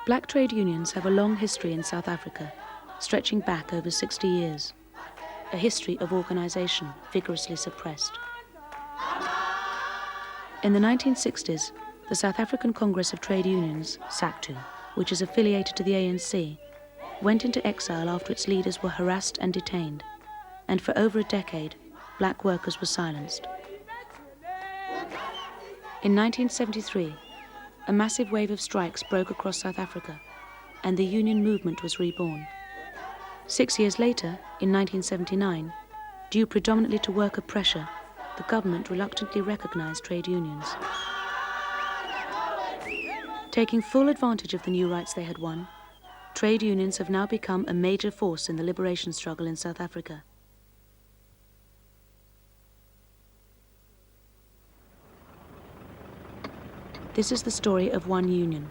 Black trade unions have a long history in South Africa, stretching back over 60 years. A history of organisation vigorously suppressed. In the 1960s, the South African Congress of Trade Unions, FOSATU, which is affiliated to the ANC, went into exile after its leaders were harassed and detained, and for over a decade, black workers were silenced. In 1973, a massive wave of strikes broke across South Africa, and the union movement was reborn. 6 years later, in 1979, due predominantly to worker pressure, the government reluctantly recognized trade unions. Taking full advantage of the new rights they had won, trade unions have now become a major force in the liberation struggle in South Africa. This is the story of one union,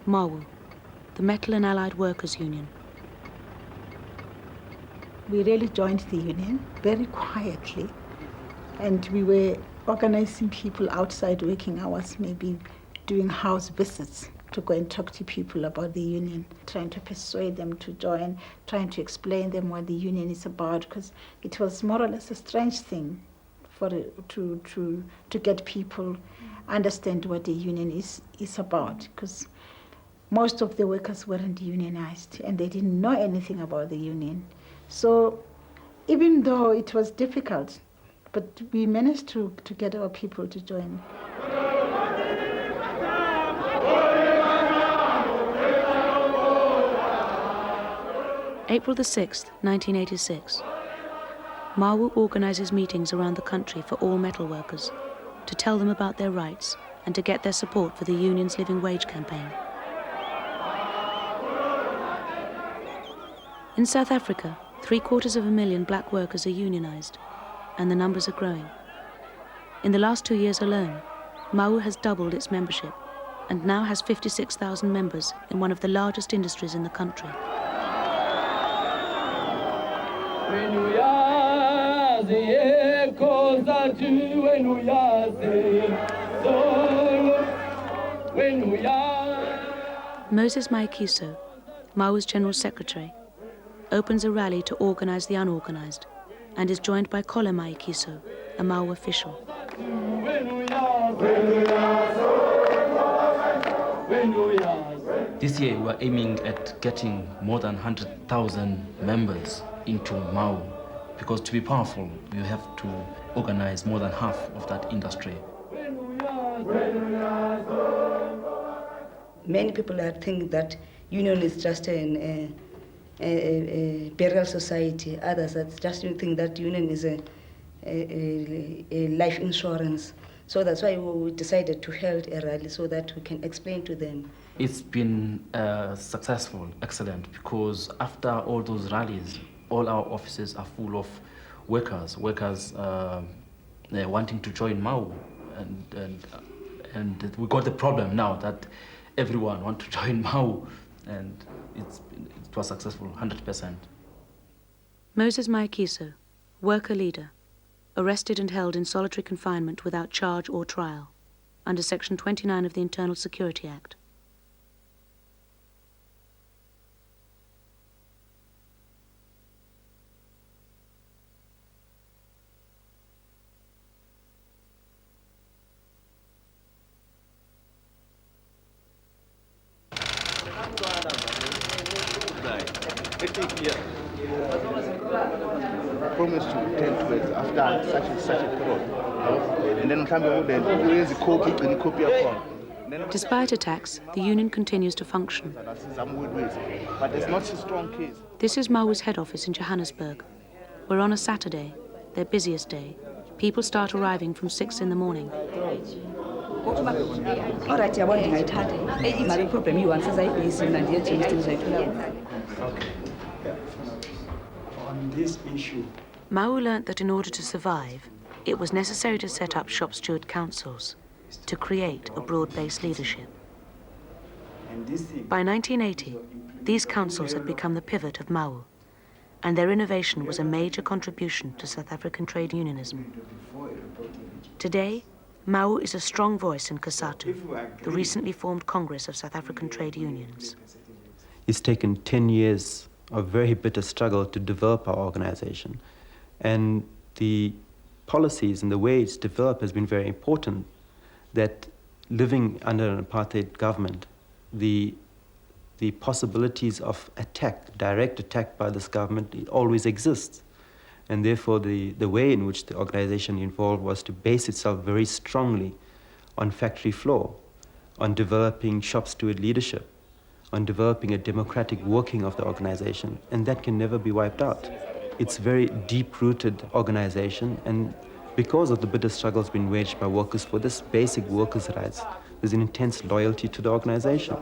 MAWU, the Metal and Allied Workers Union. We really joined the union very quietly, and we were organizing people outside working hours, maybe doing house visits to go and talk to people about the union, trying to persuade them to join, trying to explain them what the union is about, because it was more or less a strange thing to get people understand what the union is about, because most of the workers weren't unionized and they didn't know anything about the union. So even though it was difficult, but we managed to get our people to join. April the 6th, 1986. MAWU organizes meetings around the country for all metal workers to tell them about their rights and to get their support for the union's living wage campaign. In South Africa, 750,000 black workers are unionized, and the numbers are growing. In the last 2 years alone, MAWU has doubled its membership and now has 56,000 members in one of the largest industries in the country. Moses Mayikiso, MAWU's General Secretary, opens a rally to organize the unorganized and is joined by Kole Mayikiso, a MAWU official. This year we are aiming at getting more than 100,000 members into MAWU, because to be powerful you have to organize more than half of that industry. Many people think that union is just a burial society. Others that just think that union is a life insurance. So that's why we decided to hold a rally so that we can explain to them. It's been successful, excellent, because after all those rallies, all our offices are full of workers wanting to join MAWU, and we got the problem now that everyone wants to join MAWU, and it was successful, 100%. Moses Mayikiso, worker leader, arrested and held in solitary confinement without charge or trial, under Section 29 of the Internal Security Act. Promise to return to it after such a period, and then there is a copy upon. Despite attacks, the union continues to function. But it's not a strong case. This is MAWU's head office in Johannesburg, where on a Saturday, their busiest day, people start arriving from 6 in the morning. On this issue, MAWU learnt that in order to survive, it was necessary to set up shop steward councils to create a broad-based leadership. By 1980, these councils had become the pivot of MAWU, and their innovation was a major contribution to South African trade unionism. Today, MAWU is a strong voice in FOSATU, the recently formed Congress of South African Trade Unions. It's taken 10 years of very bitter struggle to develop our organization. And the policies and the way it's developed has been very important, that living under an apartheid government, the possibilities of attack, direct attack by this government, it always exists. And therefore, the way in which the organization evolved was to base itself very strongly on factory floor, on developing shop steward leadership, on developing a democratic working of the organization, and that can never be wiped out. It's a very deep-rooted organization, and because of the bitter struggles being waged by workers for this basic workers' rights, there's an intense loyalty to the organization.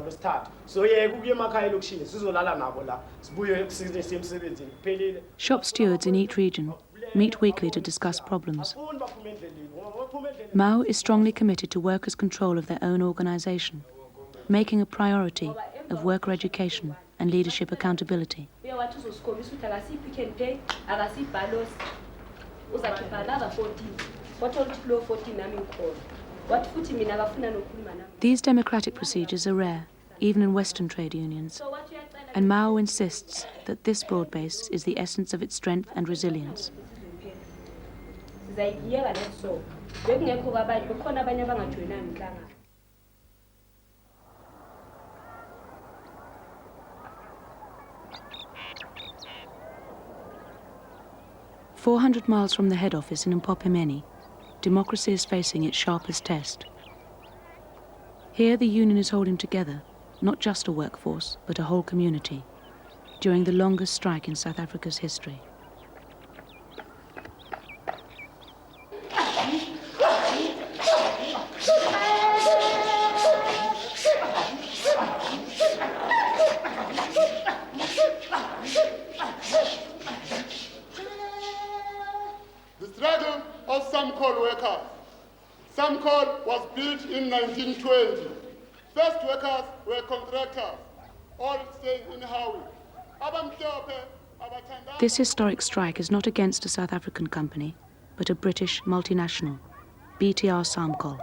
Shop stewards in each region meet weekly to discuss problems. MAWU is strongly committed to workers' control of their own organization, making a priority of worker education and leadership accountability. These democratic procedures are rare, even in Western trade unions, and MAWU insists that this broad base is the essence of its strength and resilience. 400 miles from the head office in Mpopemeni, democracy is facing its sharpest test. Here the union is holding together not just a workforce, but a whole community, during the longest strike in South Africa's history. The struggle of Sarmcol workers. Sarmcol was built in 1920. First workers were contractors, all staying in MAWU. This historic strike is not against a South African company, but a British multinational, BTR Sarmcol.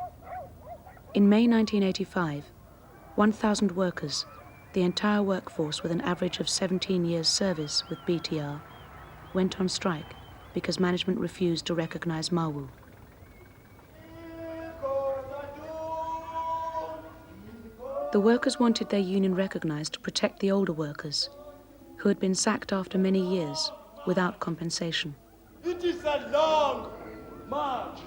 In May 1985, 1,000 workers, the entire workforce with an average of 17 years' service with BTR, went on strike because management refused to recognize MAWU. The workers wanted their union recognized to protect the older workers, who had been sacked after many years without compensation. It is a long march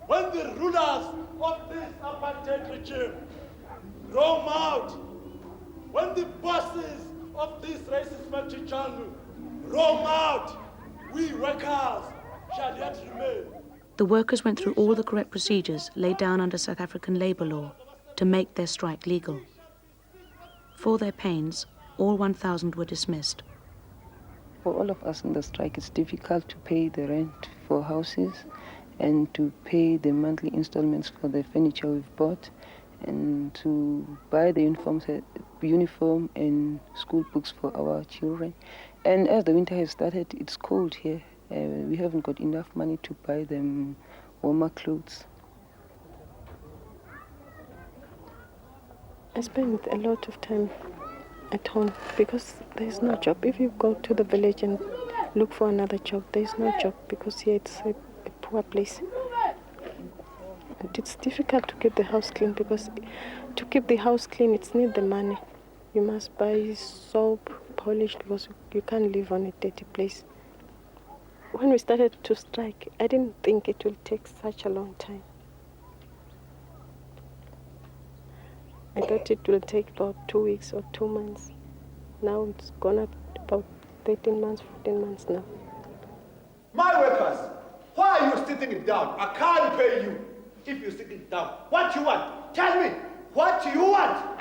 when the rulers of this apartheid regime roam out, when the bosses of this racist factory jungle roam out, we workers shall yet remain. The workers went through all the correct procedures laid down under South African labour law to make their strike legal. For their pains, all 1,000 were dismissed. For all of us in the strike, it's difficult to pay the rent for houses and to pay the monthly installments for the furniture we've bought and to buy the uniform and school books for our children. And as the winter has started, it's cold here. We haven't got enough money to buy them warmer clothes. I spend a lot of time at home because there's no job. If you go to the village and look for another job, there's no job because here it's a poor place. And it's difficult to keep the house clean because to keep the house clean, it's need the money. You must buy soap, polish, because you can't live on a dirty place. When we started to strike, I didn't think it will take such a long time. I thought it will take about 2 weeks or 2 months. Now it's gone up to about 13 months, 14 months now. My workers, why are you sitting down? I can't pay you if you're sitting down. What you want? Tell me, what you want?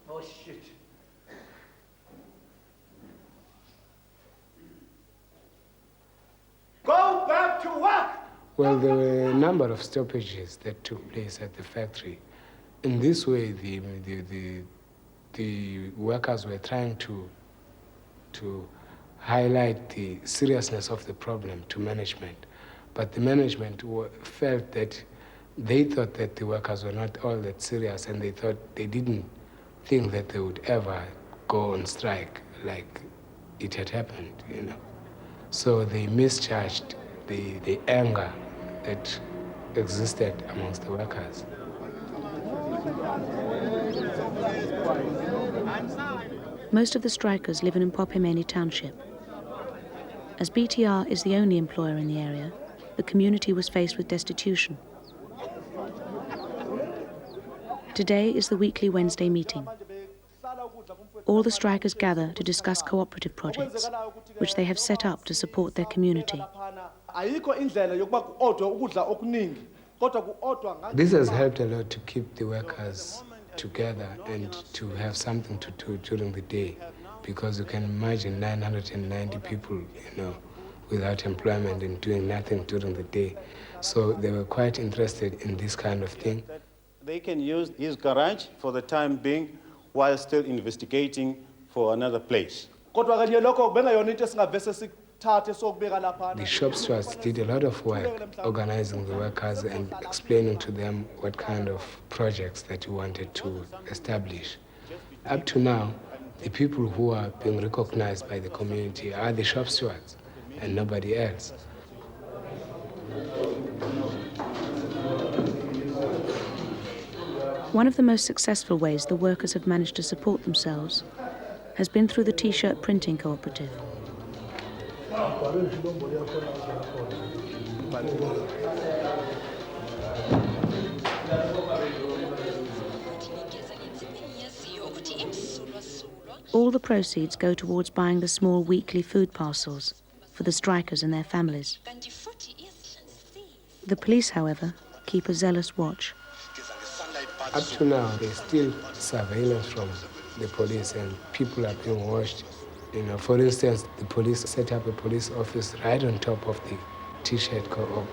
Oh, shit. Go back to work! Well, there were a number of stoppages that took place at the factory. In this way, the the workers were trying to highlight the seriousness of the problem to management. But the management felt that they thought that the workers were not all that serious, and they didn't think that they would ever go on strike like it had happened, you know. So they mischarged the anger that existed amongst the workers. Most of the strikers live in Mpopemeni township. As BTR is the only employer in the area, the community was faced with destitution. Today is the weekly Wednesday meeting. All the strikers gather to discuss cooperative projects, which they have set up to support their community. This has helped a lot to keep the workers together and to have something to do during the day, because you can imagine 990 people, you know, without employment and doing nothing during the day. So they were quite interested in this kind of thing. They can use his garage for the time being while still investigating for another place. The shop stewards did a lot of work organizing the workers and explaining to them what kind of projects that we wanted to establish. Up to now, the people who are being recognized by the community are the shop stewards and nobody else. One of the most successful ways the workers have managed to support themselves has been through the T-shirt printing cooperative. All the proceeds go towards buying the small weekly food parcels for the strikers and their families. The police, however, keep a zealous watch. Up to now, there's still surveillance from the police and people are being watched. You know, for instance, the police set up a police office right on top of the T-shirt co-op.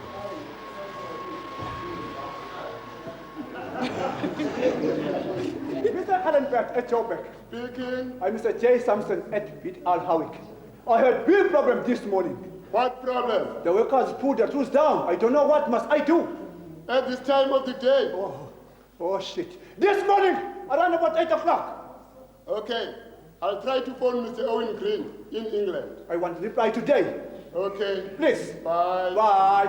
Mr. Allenberg at Joburg. Speaking. I'm Mr. J. Sampson at BTR Howick. I had big problem this morning. What problem? The workers pulled their tools down. I don't know what must I do. At this time of the day? Oh shit. This morning, around about 8 o'clock. Okay. I'll try to phone Mr. Owen Green in England. I want to reply today. Okay. Please. Bye. Bye.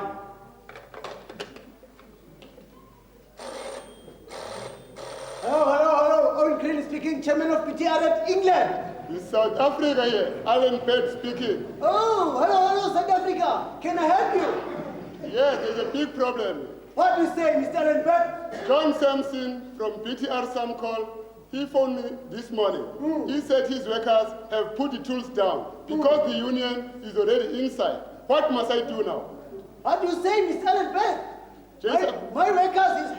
Hello. Owen Green speaking, chairman of BTR at England. It's South Africa here. Alan Pett speaking. Oh, hello, South Africa. Can I help you? Yes, there's a big problem. What do you say, Mr. Alan Pett? John Sampson from BTR Sarmcol, he phoned me this morning. He said his workers have put the tools down because the union is already inside. What must I do now? What do you say, Mr. Alan Pett? My workers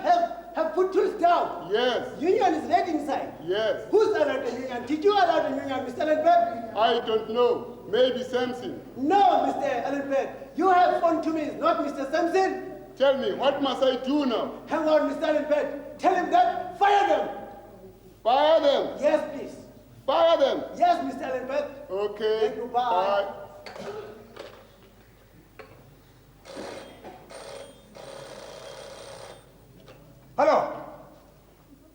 have put tools down. Yes. Union is right inside. Yes. Who's allowed the union? Did you allow the union, Mr. Alan Pett? I don't know. Maybe Sampson. No, Mr. Alan Pett. You have phoned to me, not Mr. Sampson. Tell me, what must I do now? Hang on, Mr. Alan Pett. Tell him that. Fire them. Fire them? Yes, please. Fire them? Yes, Mr. Alan Pett. Okay. Thank you. Bye. Hello.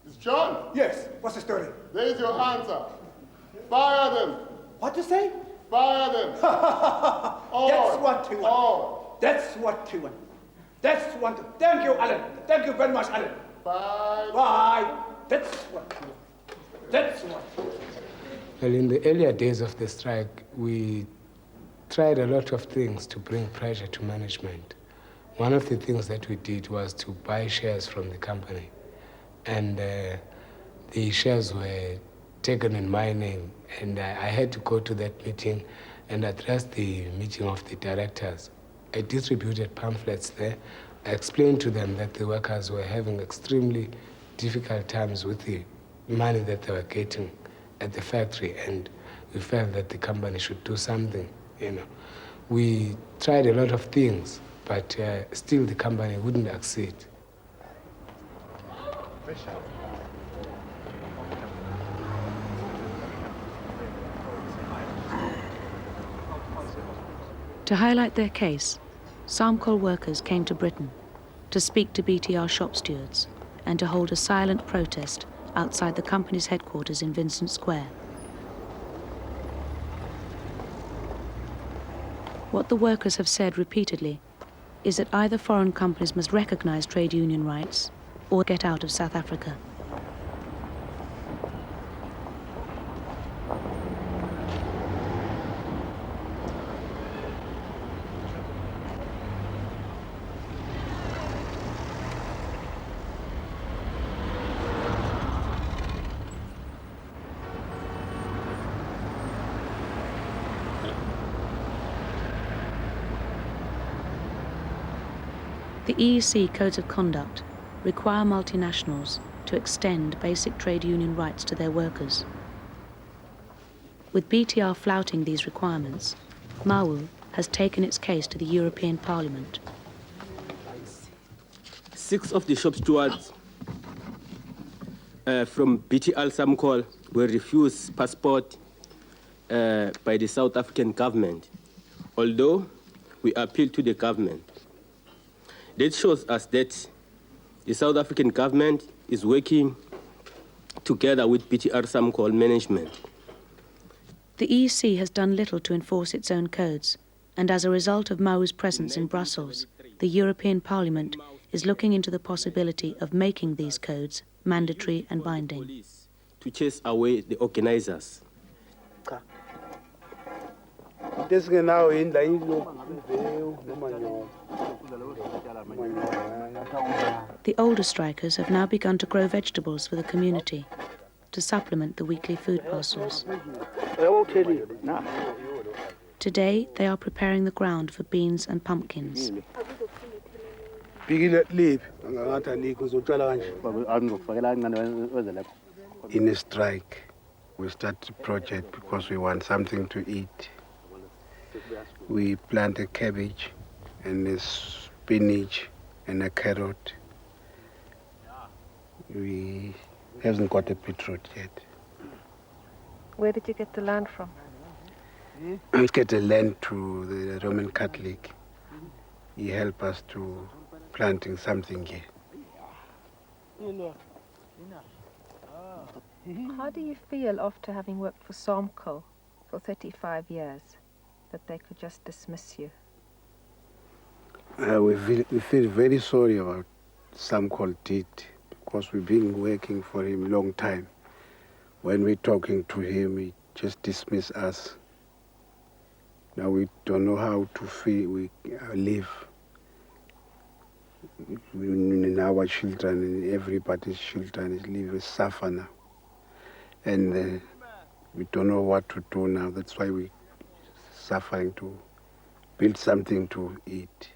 It's John. Yes. What's the story? There is your answer. Fire them. What to say? Fire them. That's what we want. That's what we want. That's what. Thank you, Alan. Thank you very much, Alan. Bye. Bye. That's what we want. That's what. Well, in the earlier days of the strike, we tried a lot of things to bring pressure to management. One of the things that we did was to buy shares from the company. And the shares were taken in my name. And I had to go to that meeting and address the meeting of the directors. I distributed pamphlets there. I explained to them that the workers were having extremely difficult times with the money that they were getting at the factory, and we felt that the company should do something, you know. We tried a lot of things, but still the company wouldn't accede. To highlight their case, Sarmcol workers came to Britain to speak to BTR shop stewards and to hold a silent protest outside the company's headquarters in Vincent Square. What the workers have said repeatedly is that either foreign companies must recognize trade union rights or get out of South Africa. The EEC codes of conduct require multinationals to extend basic trade union rights to their workers. With BTR flouting these requirements, MAWU has taken its case to the European Parliament. 6 of the shop stewards from BTR Sarmcol were refused passport by the South African government, although we appealed to the government. That shows us that the South African government is working together with BTR Sarmcol management. The EEC has done little to enforce its own codes, and as a result of MAWU's presence in Brussels, the European Parliament is looking into the possibility of making these codes mandatory and binding. To chase away the organizers. The older strikers have now begun to grow vegetables for the community to supplement the weekly food parcels. Today, they are preparing the ground for beans and pumpkins. In a strike, we start a project because we want something to eat. We plant a cabbage and a spinach and a carrot. We haven't got a beetroot yet. Where did you get the land from? We get the land to the Roman Catholic. He helped us to planting something here. How do you feel after having worked for Sarmcol for 35 years that they could just dismiss you? We feel very sorry about Sarmcol did, because we've been working for him a long time. When we're talking to him, he just dismisses us. Now we don't know how to feel, we live. Our children and everybody's children is living suffer now. And we don't know what to do now. That's why we're suffering to build something to eat.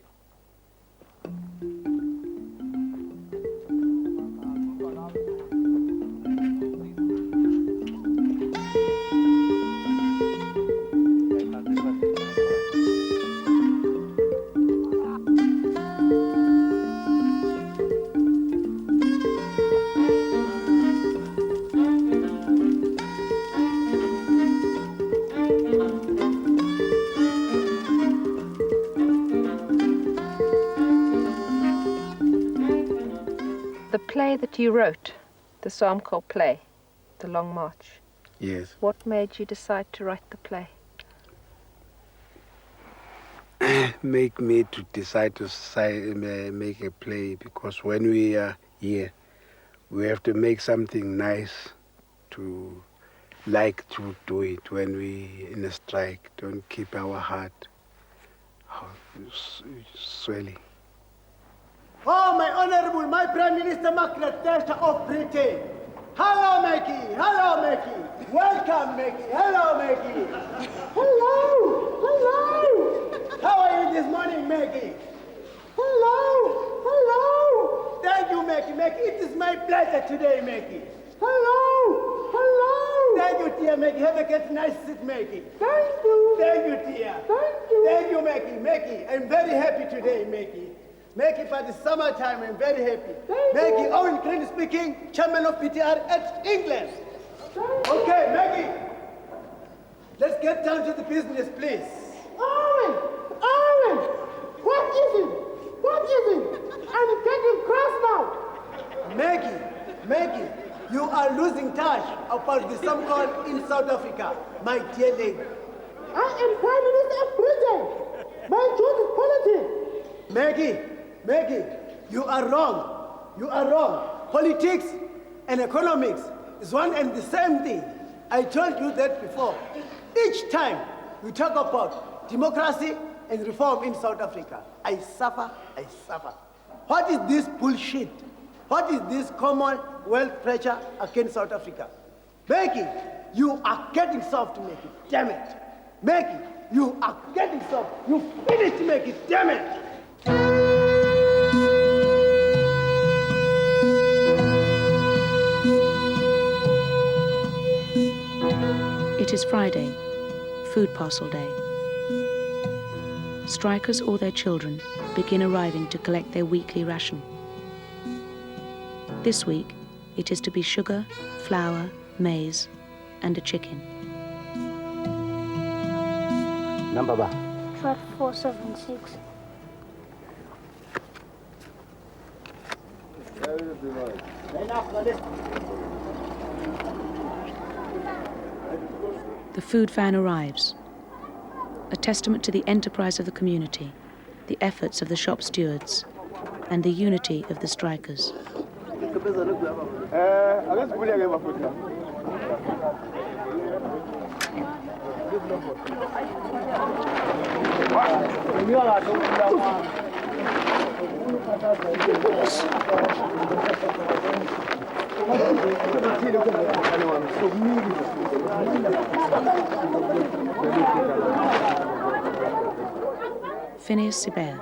The play that you wrote, the Sarmcol play, The Long March. Yes. What made you decide to write the play? Make me to decide to make a play, because when we are here, we have to make something nice to like to do it. When we in a strike, don't keep our heart swelling. Oh, my Honorable, my Prime Minister Margaret Thatcher of Britain. Hello, Maggie. Hello, Maggie. Welcome, Maggie. Hello, Maggie. Hello. Hello. How are you this morning, Maggie? Hello. Hello. Thank you, Maggie. Maggie, it is my pleasure today, Maggie. Hello. Hello. Thank you, dear Maggie. Have a good nice sit, Maggie. Thank you. Thank you, dear. Thank you. Thank you, Maggie. Maggie, I'm very happy today, Maggie. Maggie, for the summertime, I'm very happy. Maggie, Owen Green speaking, chairman of BTR at England. Okay, Maggie, let's get down to the business, please. Owen! Maggie, you are losing touch about the Sarmcol in South Africa, my dear lady. I am Prime Minister of Britain. My job is politics. Maggie, you are wrong. You are wrong. Politics and economics is one and the same thing. I told you that before. Each time we talk about democracy and reform in South Africa, I suffer. What is this bullshit? What is this Commonwealth pressure against South Africa? Maggie, you are getting soft, Maggie. Damn it. Maggie, you are getting soft. You finished, Maggie. Damn it. It is Friday, food parcel day. Strikers or their children begin arriving to collect their weekly ration. This week, it is to be sugar, flour, maize, and a chicken. Number ba? 5476. The food van arrives, a testament to the enterprise of the community, the efforts of the shop stewards, and the unity of the strikers. Phineas Sibert,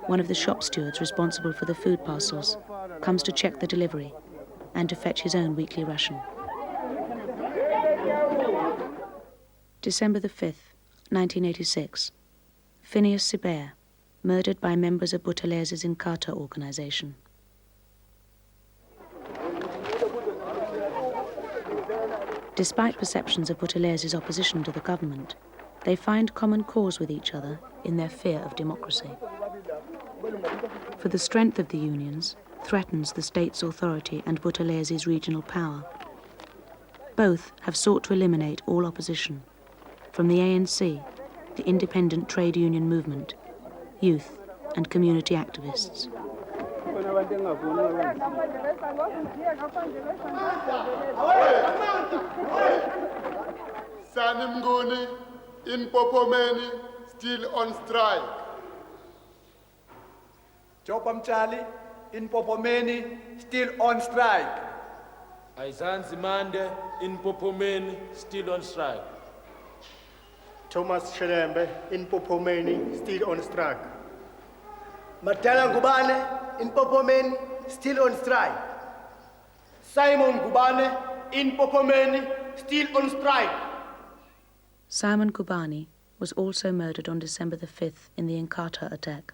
one of the shop stewards responsible for the food parcels, comes to check the delivery and to fetch his own weekly ration. December the 5th, 1986. Phineas Sibert, murdered by members of Buthelez's Inkatha organization. Despite perceptions of Buthelez's opposition to the government, they find common cause with each other in their fear of democracy. For the strength of the unions threatens the state's authority and Buthelez's regional power. Both have sought to eliminate all opposition, from the ANC, the independent trade union movement, youth and community activists. Sanimguni in Popomeni still on strike. Chopamchali in Popomeni still on strike. Aizanzimande in Popomeni still on strike. Thomas Shelembe in Popomeni still on strike. Matala Ngubane in Popomeni still on strike. Simon Ngubane in Popomeni still on strike. Simon Ngubane was also murdered on December the 5th in the Inkatha attack.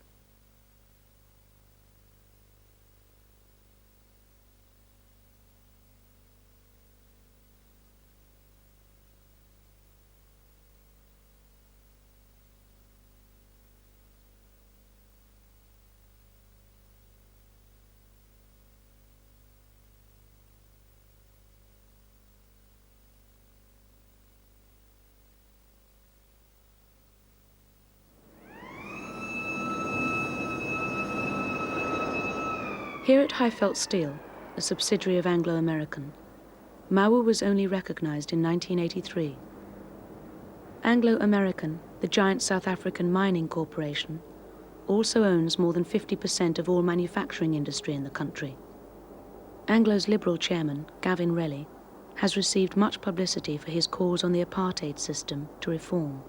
Here at Highveld Steel, a subsidiary of Anglo-American, MAWU was only recognized in 1983. Anglo-American, the giant South African mining corporation, also owns more than 50% of all manufacturing industry in the country. Anglo's Liberal chairman, Gavin Relly, has received much publicity for his calls on the apartheid system to reform.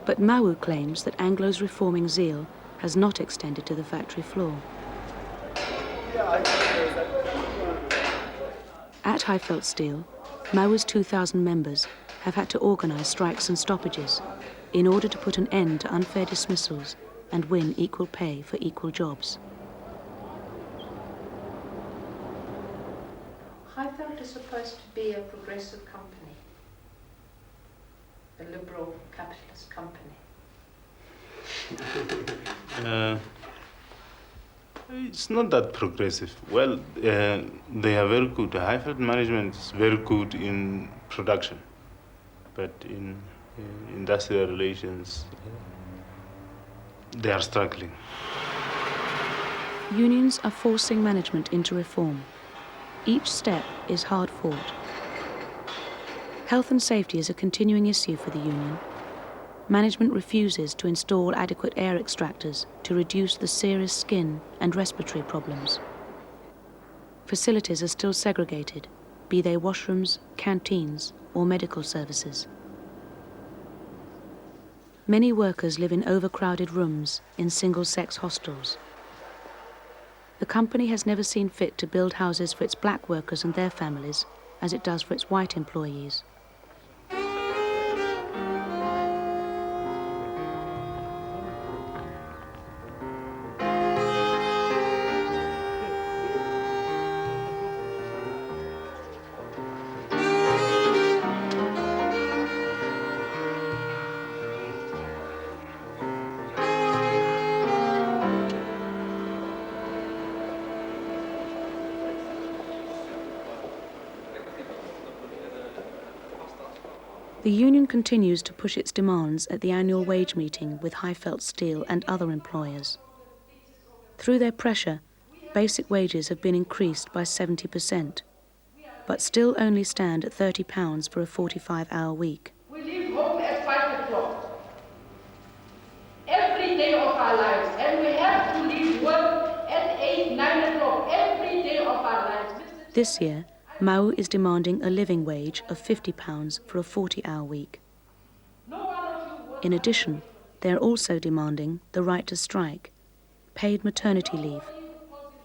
But MAWU claims that Anglo's reforming zeal has not extended to the factory floor. At Highveld Steel, MAWU's 2,000 members have had to organize strikes and stoppages in order to put an end to unfair dismissals and win equal pay for equal jobs. Highveld is supposed to be a progressive company. A liberal capitalist company. It's not that progressive. Well, they are very good. The Highveld management is very good in production, but in industrial relations, they are struggling. Unions are forcing management into reform. Each step is hard fought. Health and safety is a continuing issue for the union. Management refuses to install adequate air extractors to reduce the serious skin and respiratory problems. Facilities are still segregated, be they washrooms, canteens, or medical services. Many workers live in overcrowded rooms in single-sex hostels. The company has never seen fit to build houses for its black workers and their families as it does for its white employees. The union continues to push its demands at the annual wage meeting with Highveld Steel and other employers. Through their pressure, basic wages have been increased by 70%, but still only stand at £30 for a 45-hour week. We leave home at 5 o'clock every day of our lives, and we have to leave work at 8, 9 o'clock every day of our lives. This year, MAWU is demanding a living wage of £50 for a 40-hour week. In addition, they are also demanding the right to strike, paid maternity leave,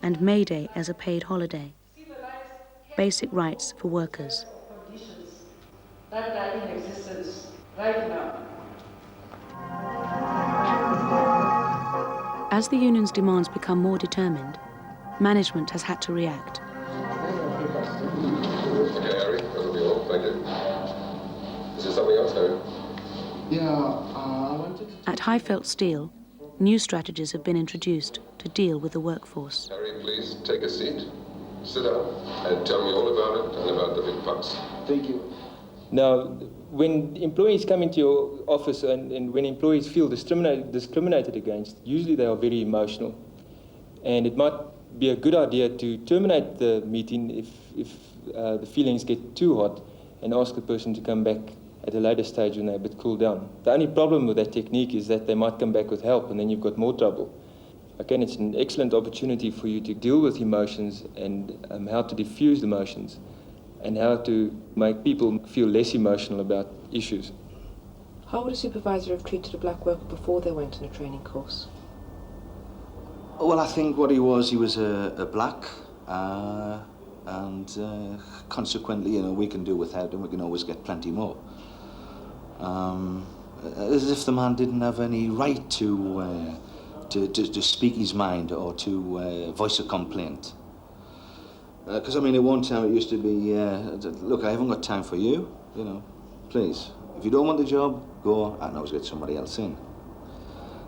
and May Day as a paid holiday. Basic rights for workers. Conditions that are in existence right now. As the union's demands become more determined, management has had to react. Okay, Harry, that'll be all. Thank you. Is there something else, Harry? Yeah, I wanted to... At Highveld Steel, new strategies have been introduced to deal with the workforce. Harry, please take a seat, sit down, and tell me all about it and about the big bucks. Thank you. Now, when employees come into your office and when employees feel discriminated against, usually they are very emotional. And it might be a good idea to terminate the meeting if the feelings get too hot and ask the person to come back at a later stage when they're a bit cooled down. The only problem with that technique is that they might come back with help and then you've got more trouble. Again, it's an excellent opportunity for you to deal with emotions and how to diffuse emotions and how to make people feel less emotional about issues. How would a supervisor have treated a black worker before they went on a training course? Well, I think what he was a black, and consequently, you know, we can do without him. We can always get plenty more. As if the man didn't have any right to speak his mind or to voice a complaint. Because I mean, at one time it used to be, look, I haven't got time for you. You know, please, if you don't want the job, go. I can always get somebody else in.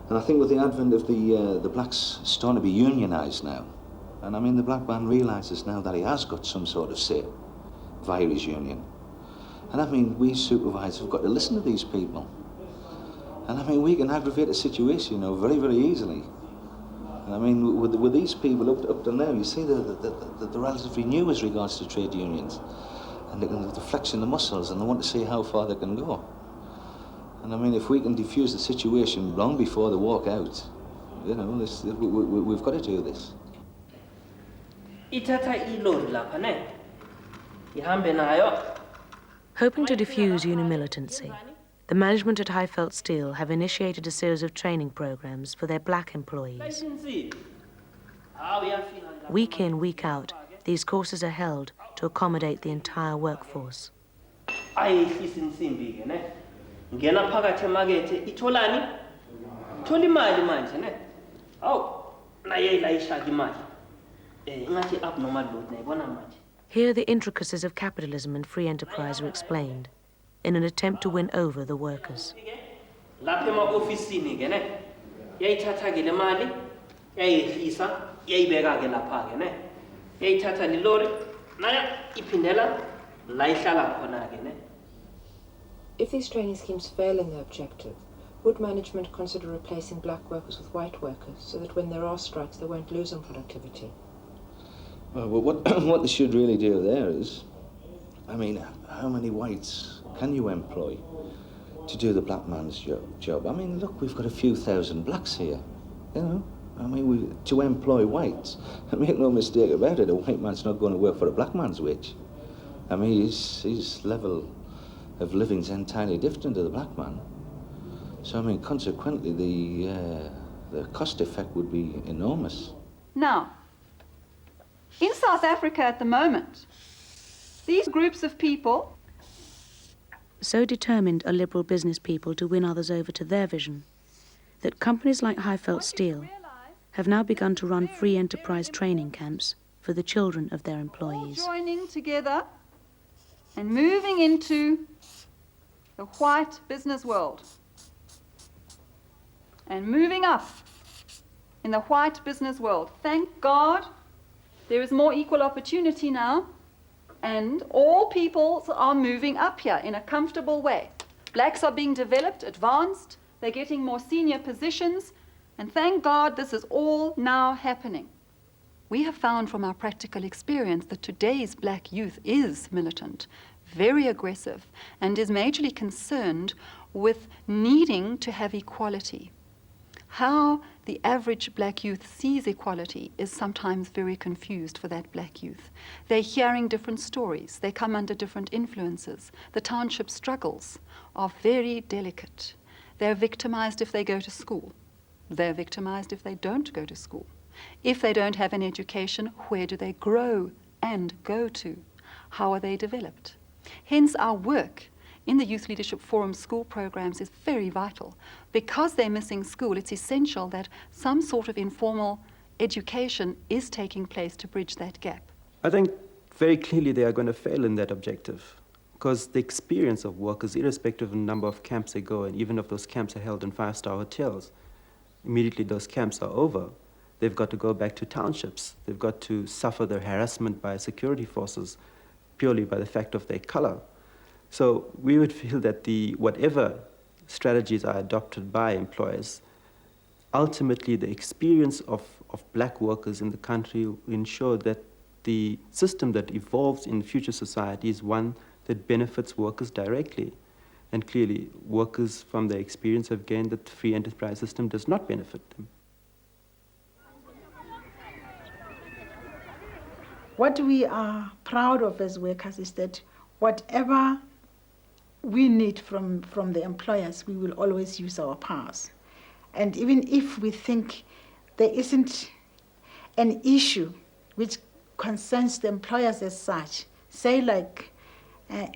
And I think with the advent of the blacks starting to be unionised now, and I mean the black man realises now that he has got some sort of say via his union. And I mean we supervisors have got to listen to these people. And I mean we can aggravate a situation, you know, very, very easily. And I mean with these people up to now, you see they're relatively new as regards to trade unions. And they're flexing the muscles and they want to see how far they can go. And I mean, if we can defuse the situation long before they walk out, you know, we've got to do this. Hoping to diffuse union militancy, the management at Highveld Steel have initiated a series of training programs for their black employees. Week in, week out, these courses are held to accommodate the entire workforce. Ngena phakathi emakethe itholani thola imali manje ne awu naye layishaka imali ngathi abnormal load nayibona manje. Here the intricacies of capitalism and free enterprise are explained in an attempt to win over the workers. Lapha ema-ofisini ke ne yayithatha ke le mali yayihlisa yayibeka-ke lapha-ke ne yayithatha lilori naya iphindela la ihlala khona-ke ne. If these training schemes fail in their objective, would management consider replacing black workers with white workers so that when there are strikes they won't lose on productivity? Well, what they should really do there is, I mean, how many whites can you employ to do the black man's job? I mean, look, we've got a few thousand blacks here, you know. I mean, to employ whites, make no mistake about it, a white man's not going to work for a black man's wage. I mean, his level of living is entirely different to the black man. So, I mean, consequently, the cost effect would be enormous. Now, in South Africa at the moment, these groups of people... So determined are liberal business people to win others over to their vision, that companies like Highveld Steel have now begun to run free enterprise training camps for the children of their employees. Joining together and moving into the white business world. And moving up in the white business world. Thank God there is more equal opportunity now, and all peoples are moving up here in a comfortable way. Blacks are being developed, advanced, they're getting more senior positions, and thank God this is all now happening. We have found from our practical experience that today's black youth is militant, very aggressive, and is majorly concerned with needing to have equality. How the average black youth sees equality is sometimes very confused for that black youth. They're hearing different stories. They come under different influences. The township struggles are very delicate. They're victimized if they go to school. They're victimized if they don't go to school. If they don't have an education, where do they grow and go to? How are they developed? Hence, our work in the Youth Leadership Forum school programs is very vital. Because they're missing school, it's essential that some sort of informal education is taking place to bridge that gap. I think very clearly they are going to fail in that objective, because the experience of workers, irrespective of the number of camps they go in, even if those camps are held in five-star hotels, immediately those camps are over, they've got to go back to townships. They've got to suffer their harassment by security forces purely by the fact of their color. So we would feel that whatever strategies are adopted by employers, ultimately the experience of black workers in the country will ensure that the system that evolves in future society is one that benefits workers directly. And clearly, workers from their experience have gained that the free enterprise system does not benefit them. What we are proud of as workers is that whatever we need from the employers, we will always use our powers. And even if we think there isn't an issue which concerns the employers as such, say like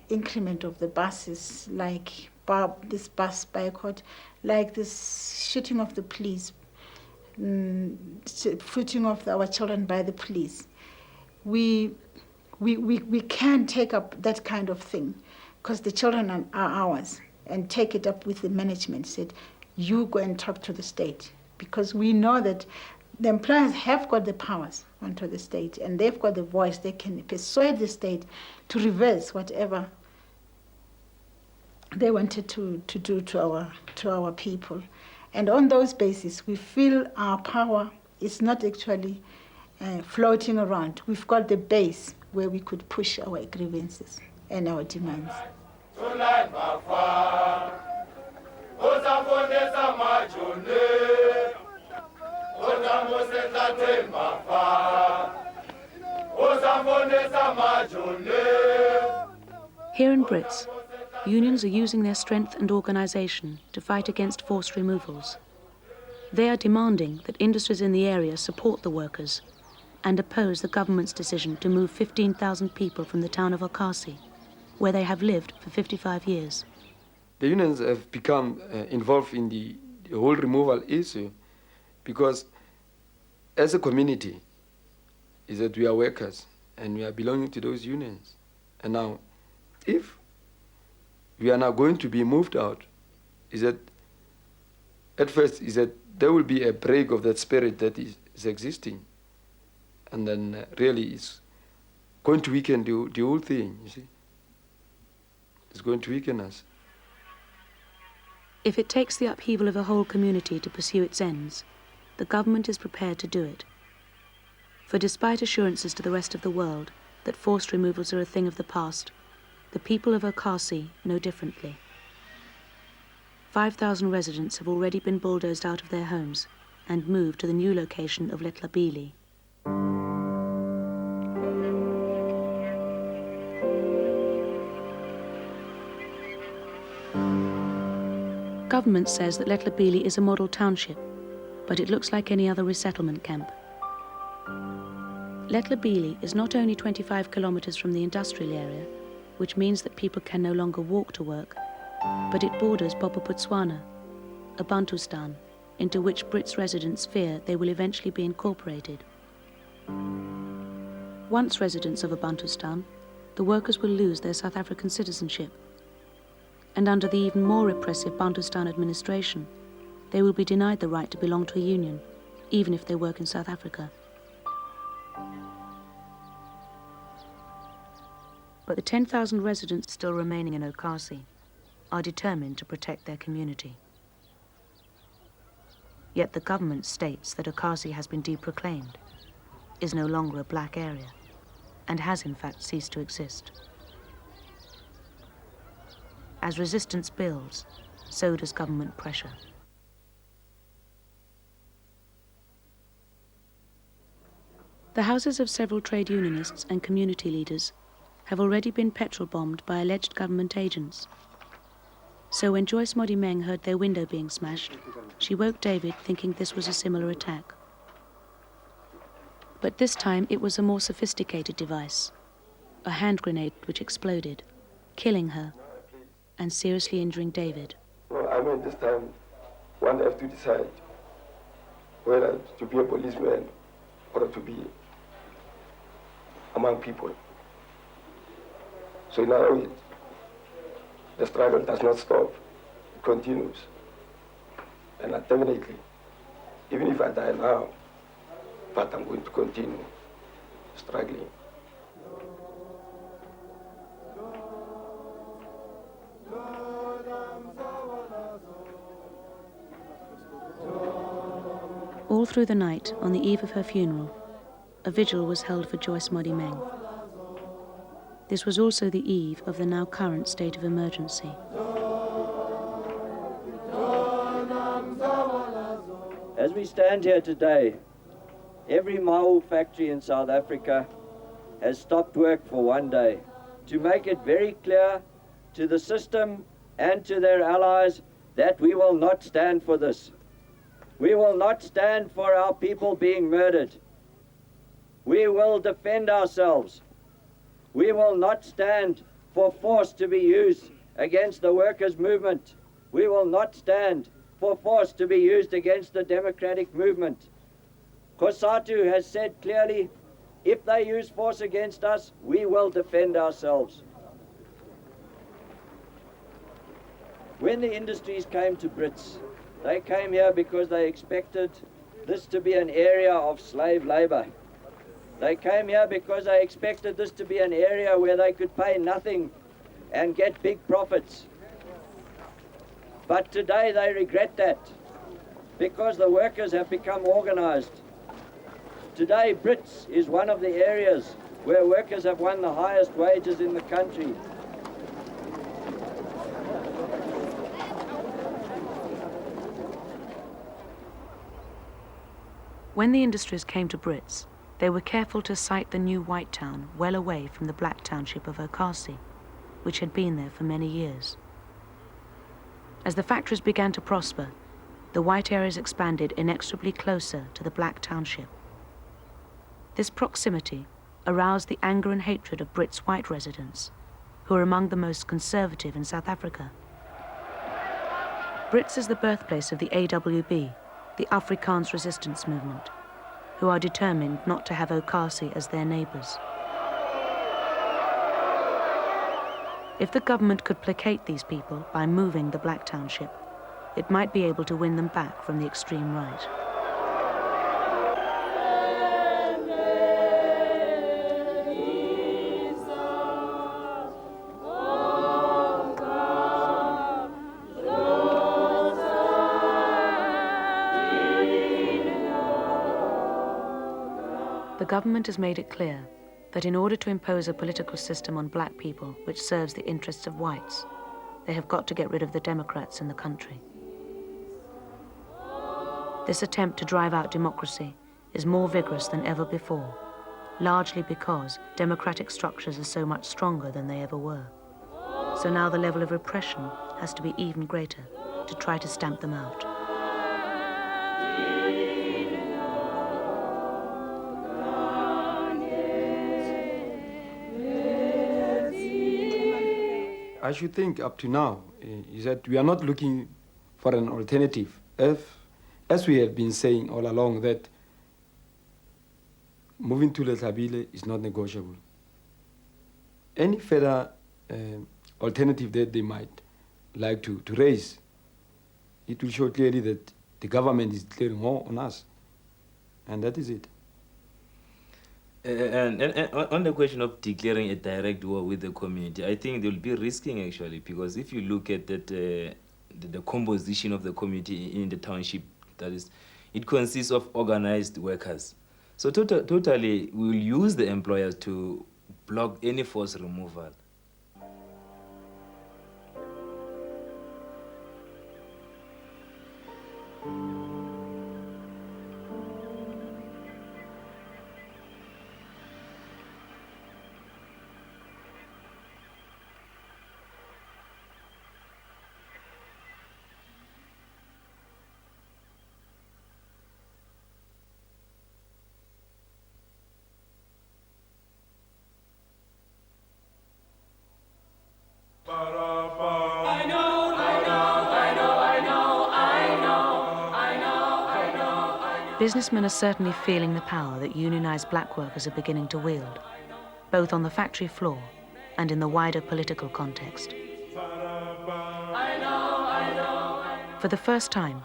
increment of the buses, like this bus boycott, like this shooting of the police, shooting of our children by the police, we can't take up that kind of thing, because the children are ours, and take it up with the management, said, you go and talk to the state, because we know that the employers have got the powers onto the state, and they've got the voice. They can persuade the state to reverse whatever they wanted to do to our people. And on those bases, we feel our power is not actually floating around. We've got the base where we could push our grievances and our demands. Here in Brits, unions are using their strength and organisation to fight against forced removals. They are demanding that industries in the area support the workers and oppose the government's decision to move 15,000 people from the town of Okasi, where they have lived for 55 years. The unions have become involved in the whole removal issue because as a community, is that we are workers and we are belonging to those unions. And now, if we are now going to be moved out, is that at first is that there will be a break of that spirit that is existing. And then really it's going to weaken the whole thing, you see. It's going to weaken us. If it takes the upheaval of a whole community to pursue its ends, the government is prepared to do it. For despite assurances to the rest of the world that forced removals are a thing of the past, the people of Okasi know differently. 5,000 residents have already been bulldozed out of their homes and moved to the new location of Letlabili. Government says that Letlabili is a model township, but it looks like any other resettlement camp. Letlabili is not only 25 kilometers from the industrial area, which means that people can no longer walk to work, but it borders Bophuthatswana, a Bantustan, into which Brits residents fear they will eventually be incorporated. Once residents of a Bantustan, the workers will lose their South African citizenship, and under the even more repressive Bantustan administration, they will be denied the right to belong to a union, even if they work in South Africa. But the 10,000 residents still remaining in Okasi are determined to protect their community. Yet the government states that Okasi has been deproclaimed, is no longer a black area, and has in fact ceased to exist. As resistance builds, so does government pressure. The houses of several trade unionists and community leaders have already been petrol bombed by alleged government agents. So when Joyce Modimeng heard their window being smashed, she woke David thinking this was a similar attack. But this time it was a more sophisticated device, a hand grenade which exploded, killing her and seriously injuring David. No, I mean, this time one has to decide whether to be a policeman or to be among people. So in other words, the struggle does not stop, it continues. And ultimately, even if I die now, but I'm going to continue struggling. All through the night, on the eve of her funeral, a vigil was held for Joyce Modimeng. This was also the eve of the now current state of emergency. As we stand here today, every MAWU factory in South Africa has stopped work for one day to make it very clear to the system and to their allies that we will not stand for this. We will not stand for our people being murdered. We will defend ourselves. We will not stand for force to be used against the workers' movement. We will not stand for force to be used against the democratic movement. FOSATU has said clearly, if they use force against us, we will defend ourselves. When the industries came to Brits, they came here because they expected this to be an area of slave labor. They came here because they expected this to be an area where they could pay nothing and get big profits. But today they regret that because the workers have become organized. Today Brits is one of the areas where workers have won the highest wages in the country. When the industries came to Brits, they were careful to site the new white town well away from the black township of Okasi, which had been there for many years. As the factories began to prosper, the white areas expanded inexorably closer to the black township. This proximity aroused the anger and hatred of Brits' white residents, who are among the most conservative in South Africa. Brits is the birthplace of the AWB, the Afrikaans resistance movement, who are determined not to have Okasi as their neighbours. If the government could placate these people by moving the black township, it might be able to win them back from the extreme right. government has made it clear that in order to impose a political system on black people which serves the interests of whites, they have got to get rid of the Democrats in the country. This attempt to drive out democracy is more vigorous than ever before, largely because democratic structures are so much stronger than they ever were. So now the level of repression has to be even greater to try to stamp them out. I should think up to now is that we are not looking for an alternative. As we have been saying all along, that moving to Lethabile is not negotiable. Any further alternative that they might like to raise, it will show clearly that the government is declaring war on us. And that is it. And on the question of declaring a direct war with the community, I think they'll be risking actually, because if you look at that, the composition of the community in the township, that is, it consists of organized workers. So totally, we'll use the employers to block any forced removal. Businessmen are certainly feeling the power that unionized black workers are beginning to wield, both on the factory floor and in the wider political context. For the first time,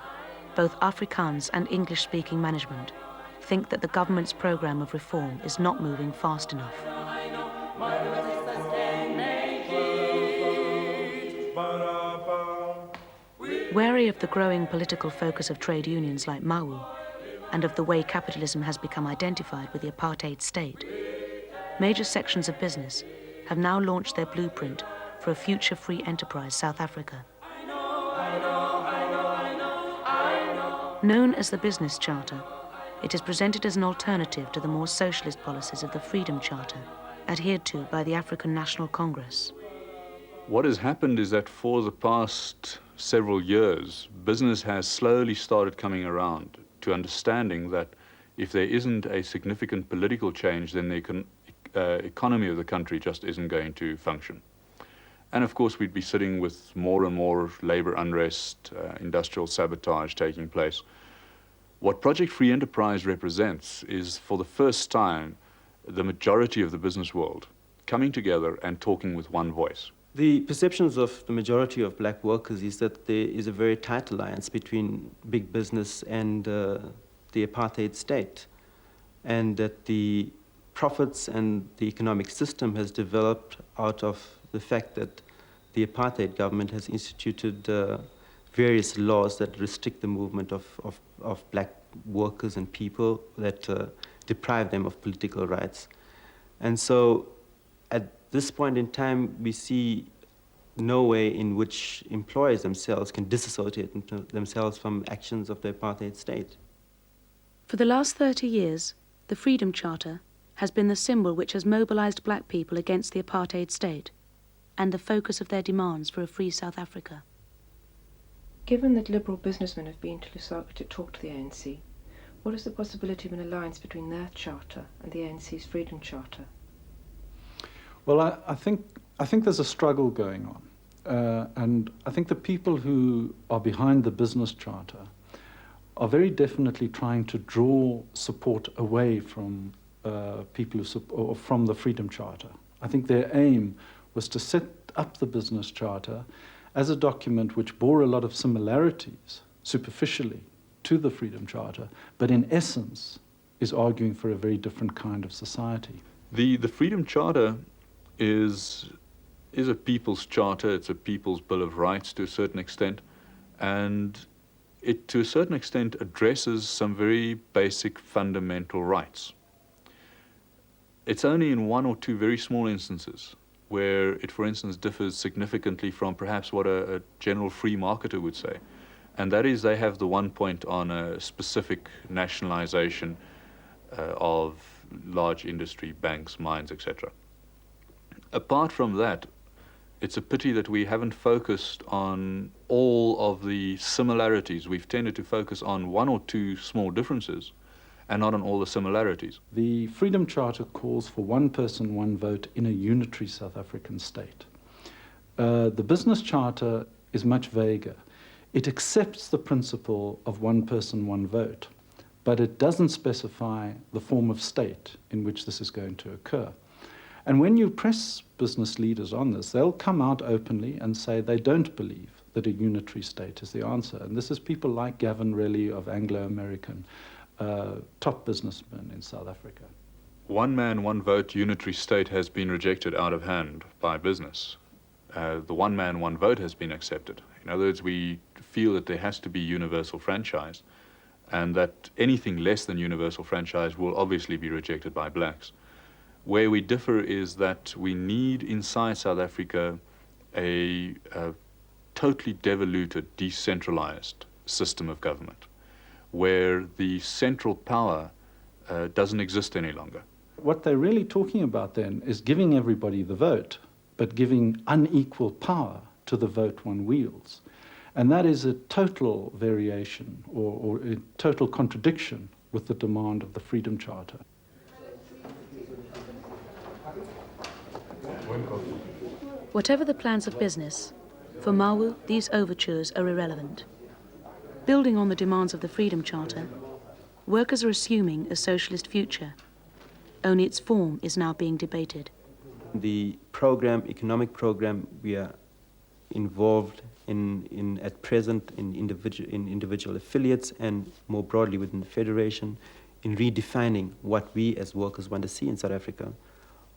both Afrikaans and English-speaking management think that the government's program of reform is not moving fast enough. Wary of the growing political focus of trade unions like MAWU, and of the way capitalism has become identified with the apartheid state, major sections of business have now launched their blueprint for a future free enterprise South Africa. Known as the Business Charter, it is presented as an alternative to the more socialist policies of the Freedom Charter, adhered to by the African National Congress. What has happened is that for the past several years, business has slowly started coming around to understanding that if there isn't a significant political change, then the economy of the country just isn't going to function. And of course, we'd be sitting with more and more labor unrest, industrial sabotage taking place. What Project Free Enterprise represents is, for the first time, the majority of the business world coming together and talking with one voice. The perceptions of the majority of black workers is that there is a very tight alliance between big business and the apartheid state, and that the profits and the economic system has developed out of the fact that the apartheid government has instituted various laws that restrict the movement of black workers and people, that deprive them of political rights. And so at this point in time, we see no way in which employers themselves can disassociate themselves from actions of the apartheid state. For the last 30 years, the Freedom Charter has been the symbol which has mobilized black people against the apartheid state and the focus of their demands for a free South Africa. Given that liberal businessmen have been to Lusaka to talk to the ANC, what is the possibility of an alliance between their charter and the ANC's Freedom Charter? Well, I think there's a struggle going on. And I think the people who are behind the business charter are very definitely trying to draw support away from people or from the Freedom Charter. I think their aim was to set up the business charter as a document which bore a lot of similarities, superficially, to the Freedom Charter, but in essence is arguing for a very different kind of society. The Freedom Charter is a people's charter. It's a people's Bill of Rights to a certain extent, and it to a certain extent addresses some very basic fundamental rights. it's only in one or two very small instances where it, for instance, differs significantly from perhaps what a general free marketer would say. And that is they have the one point on a specific nationalization of large industry, banks, mines, etc. Apart from that, it's a pity that we haven't focused on all of the similarities. We've tended to focus on one or two small differences and not on all the similarities. The Freedom Charter calls for one person, one vote in a unitary South African state. The Business Charter is much vaguer. It accepts the principle of one person, one vote, but it doesn't specify the form of state in which this is going to occur. And when you press business leaders on this, they'll come out openly and say they don't believe that a unitary state is the answer. And this is people like Gavin Relly of Anglo-American, top businessman in South Africa. One man, one vote unitary state has been rejected out of hand by business. The one man, one vote has been accepted. In other words, we feel that there has to be universal franchise, and that anything less than universal franchise will obviously be rejected by blacks. Where we differ is that we need inside South Africa a totally devoluted, decentralized system of government, where the central power doesn't exist any longer. What they're really talking about then is giving everybody the vote, but giving unequal power to the vote one wields. And that is a total variation or a total contradiction with the demand of the Freedom Charter. Whatever the plans of business, for MAWU, these overtures are irrelevant. Building on the demands of the Freedom Charter, workers are assuming a socialist future. Only its form is now being debated. The program, economic program, we are involved in at present in individual affiliates and more broadly within the Federation in redefining what we as workers want to see in South Africa.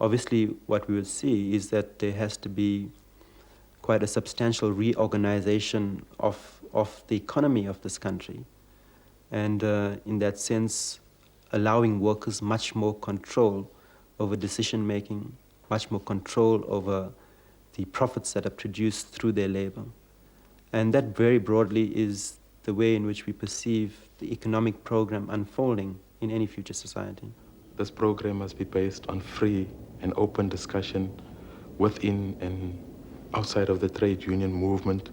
Obviously, what we will see is that there has to be quite a substantial reorganization of the economy of this country. And in that sense, allowing workers much more control over decision-making, much more control over the profits that are produced through their labor. And that very broadly is the way in which we perceive the economic program unfolding in any future society. This program must be based on free and open discussion within and outside of the trade union movement.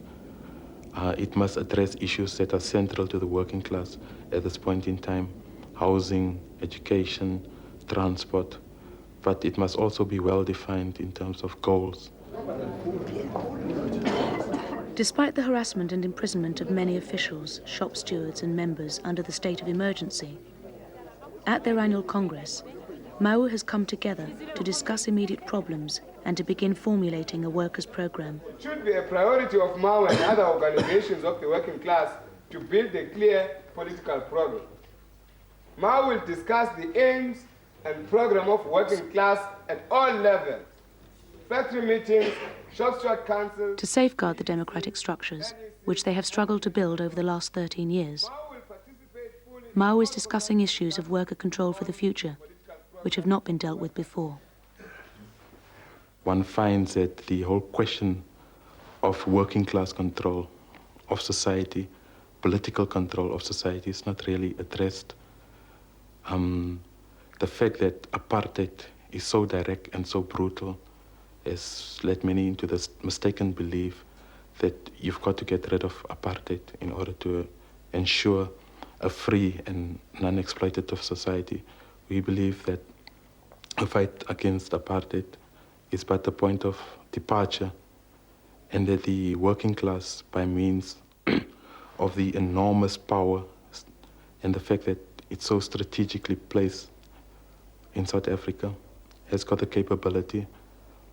It must address issues that are central to the working class at this point in time: housing, education, transport, but it must also be well defined in terms of goals. Despite the harassment and imprisonment of many officials, shop stewards and members under the state of emergency, at their annual Congress, MAWU has come together to discuss immediate problems and to begin formulating a workers' program. It should be a priority of MAWU and other organizations of the working class to build a clear political program. MAWU will discuss the aims and program of working class at all levels: factory meetings, shop steward councils. To safeguard the democratic structures, which they have struggled to build over the last 13 years, MAWU is discussing issues of worker control for the future, which have not been dealt with before. One finds that the whole question of working class control of society, political control of society, is not really addressed. The fact that apartheid is so direct and so brutal has led many into this mistaken belief that you've got to get rid of apartheid in order to ensure a free and non-exploitative society. We believe that a fight against apartheid is but the point of departure, and that the working class, by means of the enormous power and the fact that it's so strategically placed in South Africa, has got the capability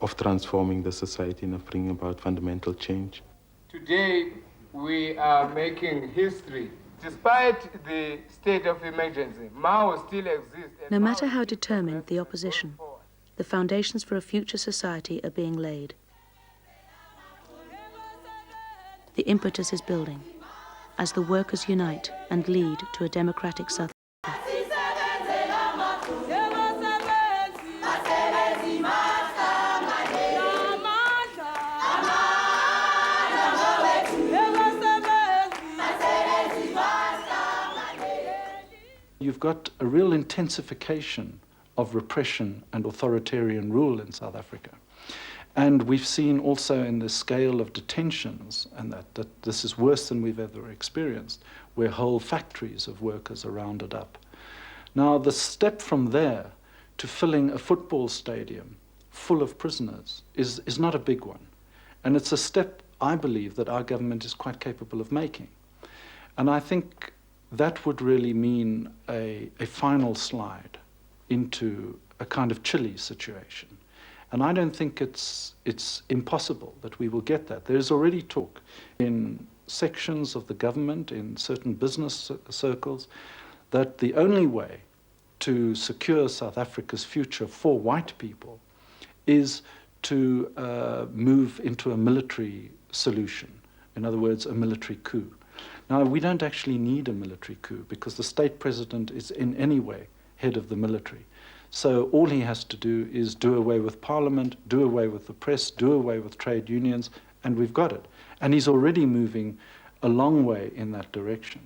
of transforming the society and of bringing about fundamental change. Today, we are making history. Despite the state of emergency, MAWU still exists. No matter how determined the opposition, the foundations for a future society are being laid. The impetus is building as the workers unite and lead to a democratic South Africa. got a real intensification of repression and authoritarian rule in South Africa. And we've seen also in the scale of detentions, and that this is worse than we've ever experienced, where whole factories of workers are rounded up. Now, the step from there to filling a football stadium full of prisoners is not a big one. And it's a step, I believe, that our government is quite capable of making. And I think that would really mean a final slide into a kind of Chile situation. And I don't think it's impossible that we will get that. There's already talk in sections of the government, in certain business circles, that the only way to secure South Africa's future for white people is to move into a military solution. In other words, a military coup. Now, we don't actually need a military coup because the state president is in any way head of the military. So all he has to do is do away with parliament, do away with the press, do away with trade unions, and we've got it. And he's already moving a long way in that direction.